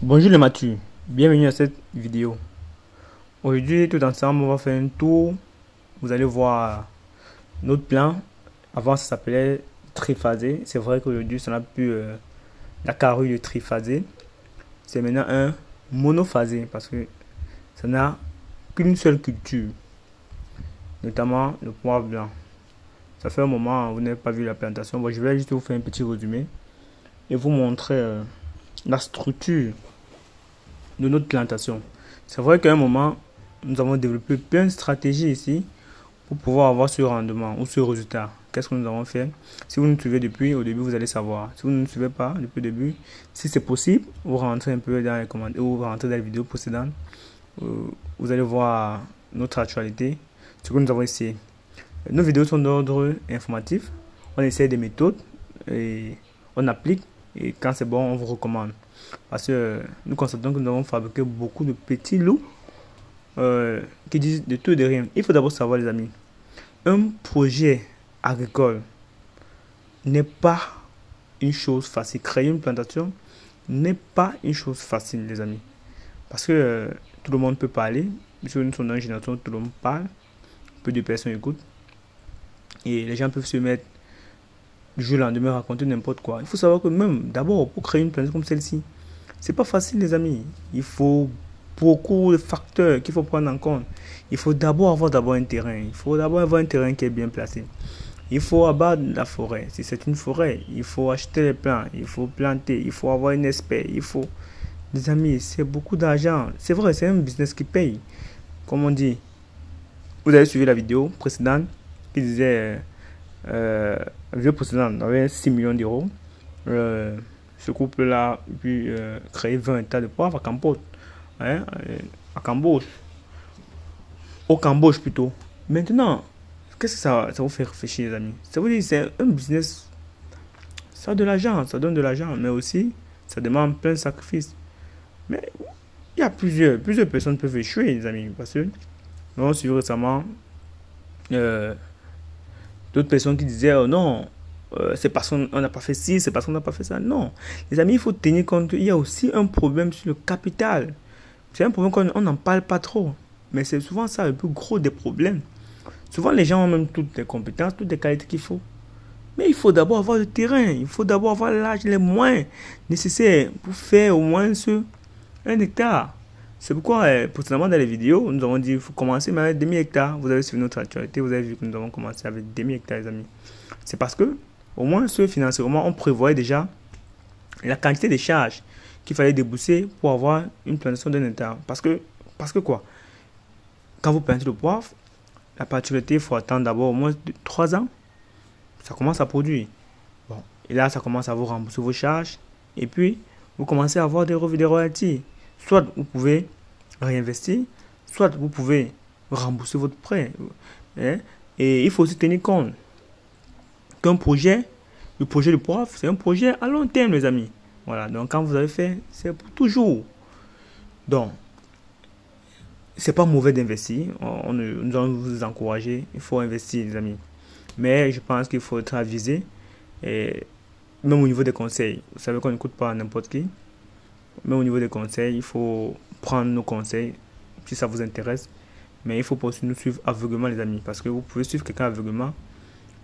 Bonjour les Mathieu, bienvenue à cette vidéo. Aujourd'hui, tout ensemble, on va faire un tour. Vous allez voir notre plan. Avant, ça s'appelait triphasé. C'est vrai qu'aujourd'hui, ça n'a plus la carrure de triphasé. C'est maintenant un monophasé parce que ça n'a qu'une seule culture, notamment le poivre blanc. Ça fait un moment, vous n'avez pas vu la plantation. Bon, je vais juste vous faire un petit résumé et vous montrer la structure de notre plantation. C'est vrai qu'à un moment, nous avons développé plein de stratégies ici pour pouvoir avoir ce rendement ou ce résultat. Qu'est-ce que nous avons fait? Si vous nous suivez depuis au début, vous allez savoir. Si vous ne nous suivez pas depuis le début, si c'est possible, vous rentrez un peu dans les commentaires ou vous rentrez dans les vidéos précédentes. Vous allez voir notre actualité, ce que nous avons essayé. Nos vidéos sont d'ordre informatif. On essaie des méthodes et on applique. Et quand c'est bon, on vous recommande. Parce que nous constatons que nous avons fabriqué beaucoup de petits loups qui disent de tout et de rien. Il faut d'abord savoir, les amis, un projet agricole n'est pas une chose facile. Créer une plantation n'est pas une chose facile, les amis. Parce que tout le monde peut parler. Sur une sonde génération, tout le monde parle. Peu de personnes écoutent. Et les gens peuvent se mettre du jour au lendemain raconter n'importe quoi. Il faut savoir que même d'abord, pour créer une plantation comme celle-ci, c'est pas facile, les amis. Il faut beaucoup de facteurs qu'il faut prendre en compte. Il faut d'abord avoir un terrain. Il faut d'abord avoir un terrain qui est bien placé. Il faut abattre la forêt. Si c'est une forêt, il faut acheter les plants. Il faut planter. Il faut avoir une espèce. Il faut... Les amis, c'est beaucoup d'argent. C'est vrai, c'est un business qui paye. Comme on dit. Vous avez suivi la vidéo précédente qui disait... la vidéo précédente avait 6 millions d'euros. Ce couple-là a pu créer 20 hectares de poivre à Cambodge. Hein, à Cambodge. Au Cambodge plutôt. Maintenant, qu'est-ce que ça vous fait réfléchir, les amis? Ça vous dit c'est un business. Ça a de l'argent, ça donne de l'argent, mais aussi ça demande plein de sacrifices. Mais il y a plusieurs personnes peuvent échouer, les amis. Parce que nous avons suivi récemment d'autres personnes qui disaient oh non, c'est parce qu'on n'a pas fait ci, c'est parce qu'on n'a pas fait ça. Non, les amis, il faut tenir compte qu'il y a aussi un problème sur le capital. C'est un problème qu'on n'en parle pas trop. Mais c'est souvent ça le plus gros des problèmes. Souvent, les gens ont même toutes les compétences, toutes les qualités qu'il faut. Mais il faut d'abord avoir le terrain. Il faut d'abord avoir l'âge, les moyens nécessaires pour faire au moins un hectare. C'est pourquoi, précédemment dans les vidéos, nous avons dit qu'il faut commencer avec demi-hectare. Vous avez suivi notre actualité, vous avez vu que nous avons commencé avec demi-hectare, les amis. C'est parce que, au moins, ce financièrement, on prévoyait déjà la quantité de charges qu'il fallait débourser pour avoir une plantation d'un hectare. Parce que quoi? Quand vous plantez le poivre, la particularité, il faut attendre d'abord au moins 3 ans. Ça commence à produire. Bon. Et là, ça commence à vous rembourser vos charges. Et puis, vous commencez à avoir des revenus, des royalties. Soit vous pouvez réinvestir, soit vous pouvez rembourser votre prêt. Hein? Et il faut aussi tenir compte qu'un projet, le projet de poivre, c'est un projet à long terme, les amis. Voilà, donc quand vous avez fait, c'est pour toujours. Donc, c'est pas mauvais d'investir. Nous allons vous encourager. Il faut investir, les amis. Mais je pense qu'il faut être avisé. Et même au niveau des conseils, vous savez qu'on n'écoute pas n'importe qui. Même au niveau des conseils, il faut prendre nos conseils si ça vous intéresse. Mais il faut pas aussi nous suivre aveuglement, les amis. Parce que vous pouvez suivre quelqu'un aveuglement.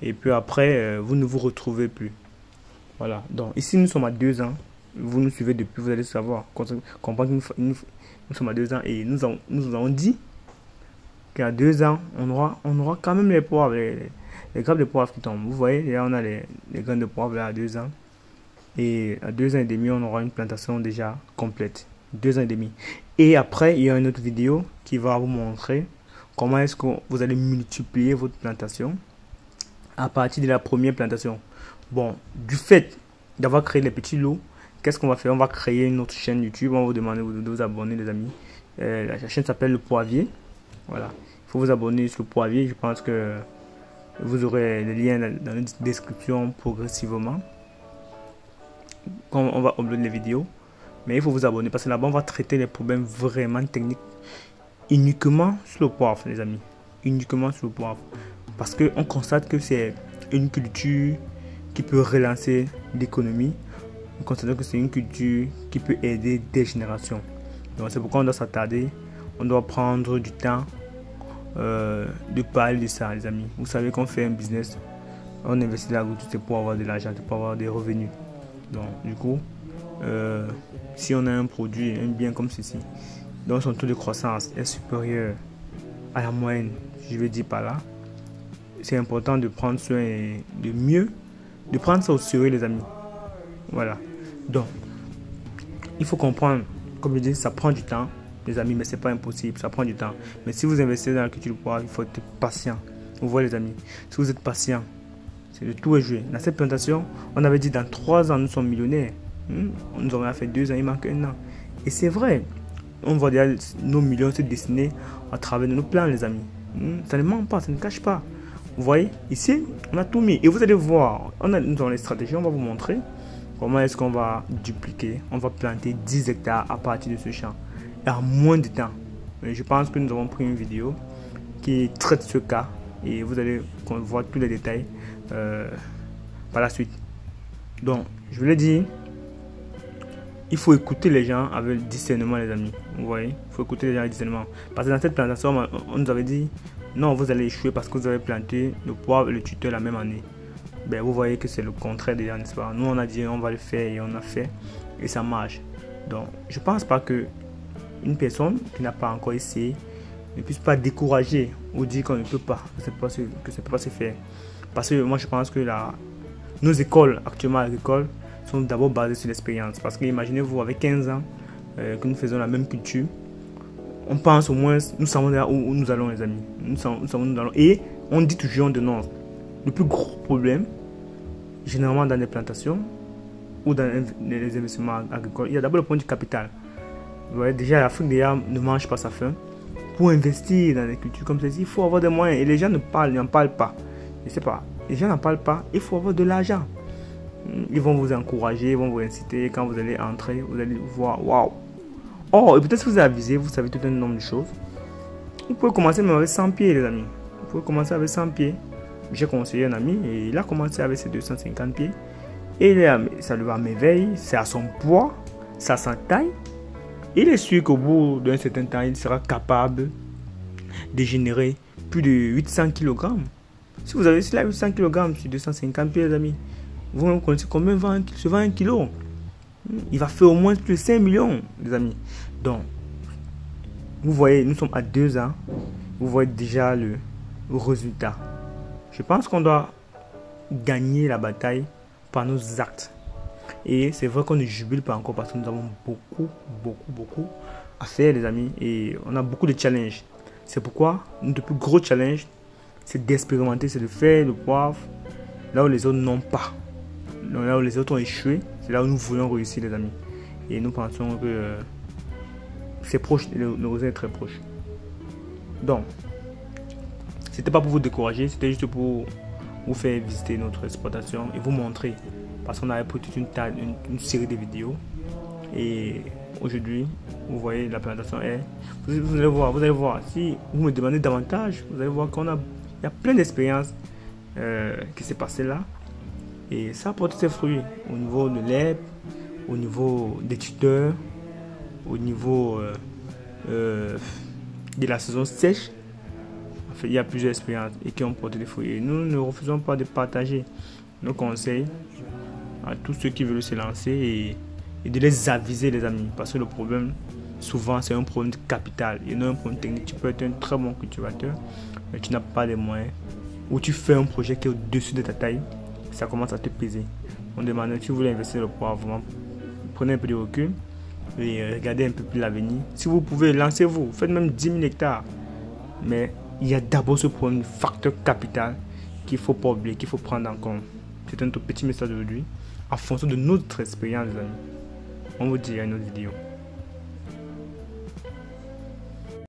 Et puis après, vous ne vous retrouvez plus. Voilà. Donc ici, nous sommes à 2 ans. Vous nous suivez depuis, vous allez savoir. Comprendre que nous sommes à 2 ans. Et nous avons dit qu'à 2 ans, on aura quand même les poivres, les grappes de poivre qui tombent. Vous voyez, là, on a les graines de poivre là, à 2 ans. Et à 2 ans et demi, on aura une plantation déjà complète. 2 ans et demi. Et après, il y a une autre vidéo qui va vous montrer comment est-ce que vous allez multiplier votre plantation à partir de la première plantation. Bon, du fait d'avoir créé les petits lots, qu'est-ce qu'on va faire? On va créer une autre chaîne YouTube. On va vous demander de vous abonner, les amis. La chaîne s'appelle Le Poivrier. Voilà. Il faut vous abonner sur Le Poivrier. Je pense que vous aurez les liens dans la description progressivement. Quand on va uploader les vidéos. Mais il faut vous abonner parce que là-bas, on va traiter les problèmes vraiment techniques uniquement sur le poivre, les amis. Uniquement sur le poivre. Parce qu'on constate que c'est une culture qui peut relancer l'économie. nous considérons que c'est une culture qui peut aider des générations. Donc c'est pourquoi on doit s'attarder, on doit prendre du temps de parler de ça, les amis. Vous savez qu'on fait un business, on investit dans l'agriculture, c'est pour avoir de l'argent, c'est pour avoir des revenus. Donc du coup, si on a un produit, un bien comme ceci, dont son taux de croissance est supérieur à la moyenne, je vais dire par là, c'est important de prendre soin et de prendre ça au sérieux, les amis. Voilà. Donc, il faut comprendre, comme je dis, ça prend du temps, les amis, mais c'est pas impossible, ça prend du temps. Mais si vous investissez dans la culture du poivre, il faut être patient. Vous voyez, les amis, si vous êtes patient, c'est le tout est joué. Dans cette plantation, on avait dit dans 3 ans, nous sommes millionnaires. Nous avons fait 2 ans, il manque 1 an. Et c'est vrai, on voit déjà nos millions se dessiner à travers nos plans, les amis. Ça ne ment pas, ça ne cache pas. Vous voyez, ici, on a tout mis. Et vous allez voir, nous avons les stratégies, on va vous montrer comment est-ce qu'on va dupliquer. On va planter 10 hectares à partir de ce champ. Et en moins de temps. Je pense que nous avons pris une vidéo qui traite ce cas. Et vous allez voir tous les détails par la suite. Donc, je vous l'ai dit, il faut écouter les gens avec discernement, les amis. Vous voyez, il faut écouter les gens avec discernement. Parce que dans cette plantation, on nous avait dit, non, vous allez échouer parce que vous avez planté le poivre et le tuteur la même année. Ben, vous voyez que c'est le contraire déjà, n'est-ce pas? Nous, on a dit, on va le faire et on a fait. Et ça marche. Donc, je ne pense pas que une personne qui n'a pas encore essayé ne puisse pas décourager ou dire qu'on ne peut pas, que ça ne peut pas se faire. Parce que moi, je pense que nos écoles actuellement agricoles sont d'abord basées sur l'expérience. Parce que imaginez-vous, avec 15 ans, que nous faisons la même culture, on pense au moins, nous savons là où nous allons, les amis. Nous savons où nous allons. Et on dit toujours de non. Le plus gros problème, généralement dans les plantations ou dans les investissements agricoles, il y a d'abord le point du capital. Vous voyez, déjà, l'Afrique ne mange pas sa faim. Pour investir dans les cultures comme celle-ci, il faut avoir des moyens. Et les gens n'en parlent pas. Je sais pas. Les gens n'en parlent pas. Il faut avoir de l'argent. Ils vont vous encourager, ils vont vous inciter. Quand vous allez entrer, vous allez voir, waouh. Oh, et peut-être que vous avez avisé, vous savez tout un nombre de choses. Vous pouvez commencer même avec 100 pieds, les amis. Vous pouvez commencer avec 100 pieds. J'ai conseillé un ami et il a commencé avec ses 250 pieds. Et ça lui va à merveille. C'est à son poids, c'est à sa taille. Il est sûr qu'au bout d'un certain temps, il sera capable de générer plus de 800 kg. Si vous avez 800 kg sur 250 pieds, les amis, vous connaissez combien se vend 1 kg. Il va faire au moins plus de 5 millions, les amis. Donc, vous voyez, nous sommes à 2 ans. Vous voyez déjà le résultat. Je pense qu'on doit gagner la bataille par nos actes. Et c'est vrai qu'on ne jubile pas encore parce que nous avons beaucoup à faire, les amis. Et on a beaucoup de challenges. C'est pourquoi notre plus gros challenge, c'est d'expérimenter, c'est de faire le poivre là où les autres n'ont pas. Là où les autres ont échoué, c'est là où nous voulons réussir, les amis. Et nous pensons que c'est proche, le résultat est très proche. Donc, c'était pas pour vous décourager, c'était juste pour vous faire visiter notre exploitation et vous montrer. Parce qu'on avait pris toute une série de vidéos. Et aujourd'hui, vous voyez, la présentation est... Vous allez voir. Si vous me demandez davantage, vous allez voir qu'il y a plein d'expériences qui s'est passé là. Et ça apporte ses fruits au niveau de l'herbe, au niveau des tuteurs, au niveau de la saison sèche. En fait, il y a plusieurs expériences et qui ont porté des fruits. Et nous ne refusons pas de partager nos conseils à tous ceux qui veulent se lancer et de les aviser, les amis. Parce que le problème, souvent, c'est un problème de capital et non un problème technique. Tu peux être un très bon cultivateur, mais tu n'as pas les moyens. Ou tu fais un projet qui est au-dessus de ta taille, ça commence à te peser. On demande, si vous voulez investir le poivre, vraiment, prenez un peu de recul et regardez un peu plus l'avenir. Si vous pouvez, lancez-vous, faites même 10 000 hectares. Mais il y a d'abord ce problème de facteur capital qu'il ne faut pas oublier, qu'il faut prendre en compte. C'est un tout petit message aujourd'hui, en fonction de notre expérience, les amis. On vous dit à une autre vidéo.